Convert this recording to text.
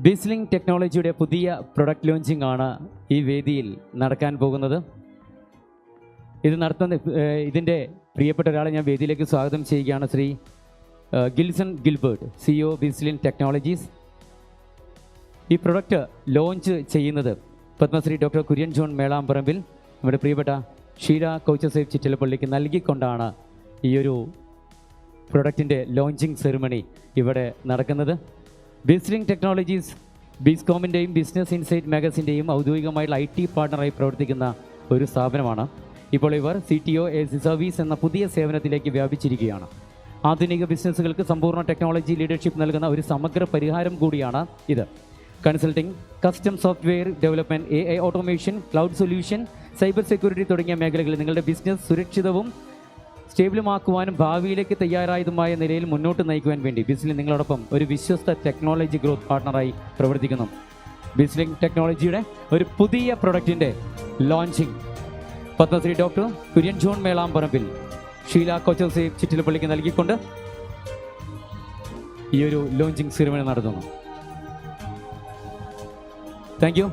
ബിസ്ലിംഗ് ടെക്നോളജിയുടെ പുതിയ product launching ആണ് ഈ വേദിയിൽ നടക്കാൻ പോകുന്നത്. ഇതിൻ്റെ പ്രിയപ്പെട്ട ഒരാളെ ഞാൻ വേദിയിലേക്ക് സ്വാഗതം ചെയ്യുകയാണ്. Shri Gilson Gilbert, CEO Bisling technologies. ഈ പ്രൊഡക്റ്റ് ലോഞ്ച് ചെയ്യുന്നത് പത്മശ്രീ ഡോക്ടർ കുര്യൻ ജോൺ മേളാമ്പറമ്പിൽ നമ്മുടെ പ്രിയപ്പെട്ട ഷീല കോച്ചസേഫ് ചിറ്റലപ്പള്ളിക്ക് നൽകിക്കൊണ്ടാണ് ഈ ഒരു പ്രൊഡക്റ്റിൻ്റെ ലോഞ്ചിങ് സെറിമണി ഇവിടെ നടക്കുന്നത്. ബിസ്ലിംഗ് ടെക്നോളജീസ് ബിസ്കോമിൻ്റെയും ബിസിനസ് ഇൻസൈറ്റ് മാഗസിൻ്റെയും ഔദ്യോഗികമായുള്ള IT പാർട്ണറായി പ്രവർത്തിക്കുന്ന ഒരു സ്ഥാപനമാണ്. ഇപ്പോൾ ഇവർ CTO as a സർവീസ് എന്ന പുതിയ സേവനത്തിലേക്ക് വ്യാപിച്ചിരിക്കുകയാണ്. ആധുനിക ബിസിനസ്സുകൾക്ക് സമ്പൂർണ്ണ ടെക്നോളജി ലീഡർഷിപ്പ് നൽകുന്ന ഒരു സമഗ്ര പരിഹാരം കൂടിയാണ് ഇത്. Consulting, custom software development, AI automation, cloud solution, cyber security തുടങ്ങിയ മേഖലകളിൽ നിങ്ങളുടെ ബിസിനസ് സുരക്ഷിതവും സ്റ്റേബിളുമാക്കുവാനും ഭാവിയിലേക്ക് തയ്യാറായതുമായ നിലയിൽ മുന്നോട്ട് നയിക്കുവാൻ വേണ്ടി ബിസ്ലിംഗ് നിങ്ങളോടൊപ്പം ഒരു വിശ്വസ്ത ടെക്നോളജി ഗ്രോത്ത് പാർട്ണറായി പ്രവർത്തിക്കുന്നു. ബിസ്ലിംഗ് ടെക്നോളജിയുടെ ഒരു പുതിയ പ്രൊഡക്റ്റിൻ്റെ launching Padmashri doctor Kurian John Melamparambil Sheela Kochouseph ചിറ്റലപ്പള്ളിക്ക് നൽകിക്കൊണ്ട് ഈ ഒരു ലോഞ്ചിങ് സെറിമണി നടത്തുന്നു. Thank U.